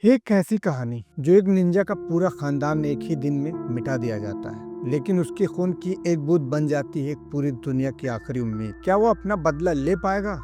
एक ऐसी कहानी जो एक निंजा का पूरा खानदान एक ही दिन में मिटा दिया जाता है, लेकिन उसके खून की एक बूंद बन जाती है एक पूरी दुनिया की आखिरी उम्मीद। क्या वो अपना बदला ले पाएगा?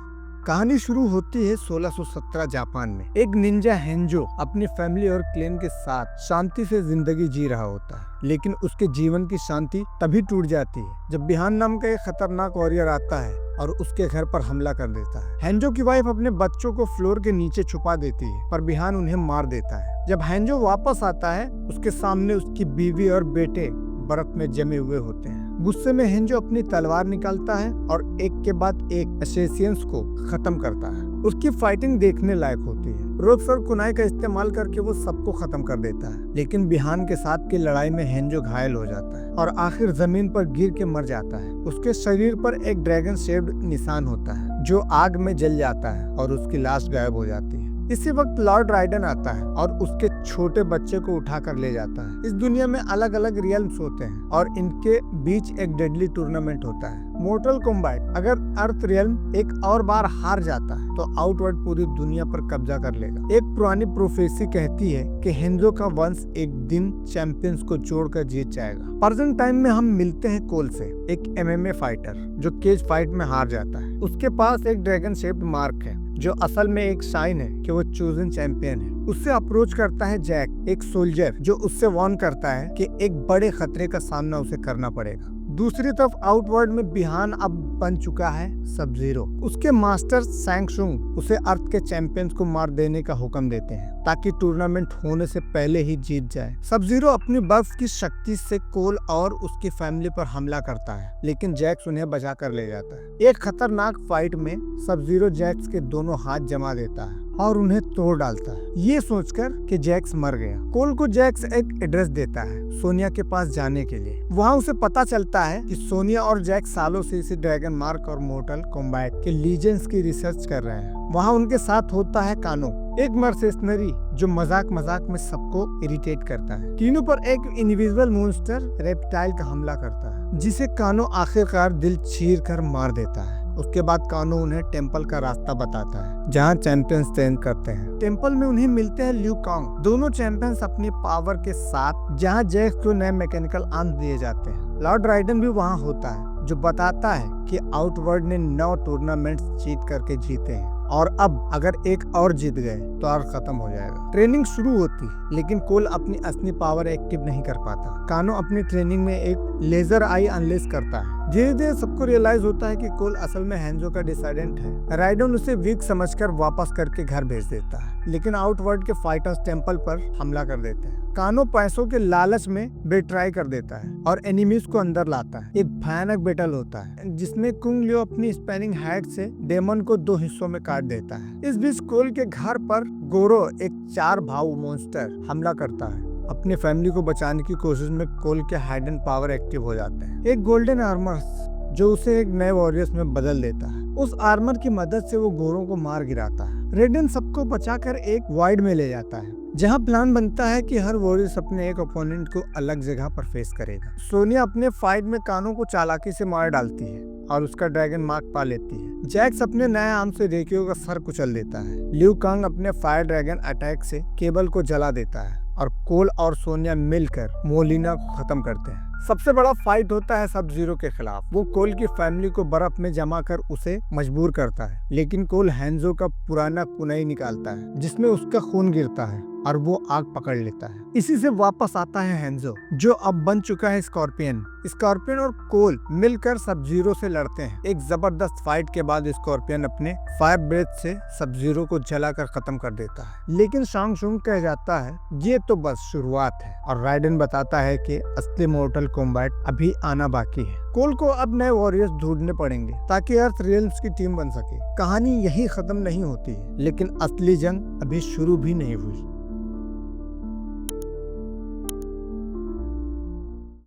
कहानी शुरू होती है 1617 जापान में। एक निंजा हेंजो अपनी फैमिली और क्लैन के साथ शांति से जिंदगी जी रहा होता है, लेकिन उसके जीवन की शांति तभी टूट जाती है जब बिहान नाम का एक खतरनाक वॉरियर आता है और उसके घर पर हमला कर देता है। हेंजो की वाइफ अपने बच्चों को फ्लोर के नीचे छुपा देती है, पर बिहान उन्हें मार देता है। जब हेंजो वापस आता है, उसके सामने उसकी बीवी और बेटे बर्फ में जमे हुए होते हैं। गुस्से में हेंजो अपनी तलवार निकालता है और एक के बाद एक असैसिन्स को खत्म करता है। उसकी फाइटिंग देखने लायक होती है। रोप्स और कुनाई का इस्तेमाल करके वो सबको खत्म कर देता है, लेकिन बिहान के साथ की लड़ाई में हेंजो घायल हो जाता है और आखिर जमीन पर गिर के मर जाता है। उसके शरीर पर एक ड्रैगन शेप्ड निशान होता है जो आग में जल जाता है और उसकी लाश गायब हो जाती है। इसी वक्त लॉर्ड राइडन आता है और उसके छोटे बच्चे को उठाकर ले जाता है। इस दुनिया में अलग अलग रियल्म्स होते हैं और इनके बीच एक डेडली टूर्नामेंट होता है, मोर्टल कॉम्बैट। अगर अर्थ रियल्म एक और बार हार जाता है तो आउटवर्ड पूरी दुनिया पर कब्जा कर लेगा। एक पुरानी प्रोफेसी कहती है कि हेंजो का वंश एक दिन चैंपियंस को जोड़कर जीत जाएगा। प्रेजेंट टाइम में हम मिलते हैं कोल से, एक एमएमए फाइटर जो केज फाइट में हार जाता है। उसके पास एक ड्रैगन शेप्ड मार्क है जो असल में एक साइन है कि वो चोजन चैंपियन है। उससे अप्रोच करता है जैक, एक सोल्जर जो उससे वार्न करता है कि एक बड़े खतरे का सामना उसे करना पड़ेगा। दूसरी तरफ आउटवर्ड में बिहान अब बन चुका है सब जीरो। उसके मास्टर सैंगशुंग उसे अर्थ के चैंपियंस को मार देने का हुक्म देते हैं ताकि टूर्नामेंट होने से पहले ही जीत जाए। सब जीरो अपनी बर्फ की शक्ति से कोल और उसकी फैमिली पर हमला करता है, लेकिन जैक्स उन्हें बचा कर ले जाता है। एक खतरनाक फाइट में सब जीरो जैक्स के दोनों हाथ जमा देता है और उन्हें तोड़ डालता है, ये सोचकर कि जैक्स मर गया। कोल को जैक्स एक एड्रेस देता है सोनिया के पास जाने के लिए। वहाँ उसे पता चलता है कि सोनिया और जैक्स सालों से इसी ड्रैगन मार्क और मोर्टल कॉम्बैट के लीजेंड्स की रिसर्च कर रहे हैं। वहाँ उनके साथ होता है कानो, एक मर्सेनरी जो मजाक में सबको इरिटेट करता है। तीनों पर एक इनविजिबल मॉन्स्टर रेप्टाइल का हमला करता है, जिसे कानो आखिरकार दिल चीर कर मार देता है। उसके बाद कानो उन्हें टेंपल का रास्ता बताता है जहाँ चैंपियंस ट्रेन करते हैं। टेंपल में उन्हें मिलते हैं ल्यू कांग, दोनों चैंपियंस अपनी पावर के साथ, जहाँ जैक्स को नए मैकेनिकल आर्म्स दिए जाते हैं। लॉर्ड राइडन भी वहाँ होता है जो बताता है कि आउटवर्ड ने 9 टूर्नामेंट्स जीत करके जीते हैं और अब अगर एक और जीत गए तो अर्थ खत्म हो जाएगा। ट्रेनिंग शुरू होती, लेकिन कोल अपनी असली पावर एक्टिव नहीं कर पाता। कानो अपनी ट्रेनिंग में एक लेजर आई अनलेस करता है। धीरे धीरे सबको रियलाइज होता है कि कोल असल में हेंजो का डिसाइडेंट है। राइडन उसे वीक समझकर वापस करके घर भेज देता है, लेकिन आउटवर्ड के फाइटर्स टेंपल पर हमला कर देते हैं। कानो पैसों के लालच में बेट्राई कर देता है और एनिमीज को अंदर लाता है। एक भयानक बैटल होता है जिसमें कुंग लियो अपनी स्पैनिंग हैक से डेमन को 2 हिस्सों में काट देता है। इस बीच कोल के घर पर गोरो, एक 4 भाऊ मॉन्स्टर, हमला करता है। अपनी फैमिली को बचाने की कोशिश में कोल के हाइडन पावर एक्टिव हो जाते हैं। एक गोल्डन आर्मर जो उसे एक नए वॉरियर्स में बदल देता है। उस आर्मर की मदद से वो गोरों को मार गिराता है। रेडन सबको बचाकर एक वाइड में ले जाता है जहां प्लान बनता है कि हर वॉरियर्स अपने एक ओपोनेंट को अलग जगह पर फेस करेगा। सोनिया अपने फाइट में कानो को चालाकी से मार डालती है और उसका ड्रैगन मार्क पा लेती है। जैक्स अपने नए आर्म से रेकियो का सर कुचल देता है। ल्यू कांग अपने फायर ड्रैगन अटैक से केबल को जला देता है और कोल और सोनिया मिलकर मोलिना को खत्म करते हैं। सबसे बड़ा फाइट होता है सब जीरो के खिलाफ। वो कोल की फैमिली को बर्फ में जमा कर उसे मजबूर करता है, लेकिन कोल हेंजो का पुराना कुनाई निकालता है जिसमें उसका खून गिरता है और वो आग पकड़ लेता है। इसी से वापस आता है हेंजो जो अब बन चुका है स्कॉर्पियन। स्कॉर्पियन और कोल मिलकर सब जीरो से लड़ते हैं। एक जबरदस्त फाइट के बाद स्कॉर्पियन अपने फायर ब्रेथ से सब जीरो को जलाकर खत्म कर देता है, लेकिन सांगशुंग कह जाता है ये तो बस शुरुआत है और राइडन बताता है कि असली मोर्टल कॉम्बैट अभी आना बाकी है। कोल को अब नए वॉरियर्स ढूंढने पड़ेंगे ताकि अर्थ रियल्म्स की टीम बन सके। कहानी यही खत्म नहीं होती है, लेकिन असली जंग अभी शुरू भी नहीं हुई।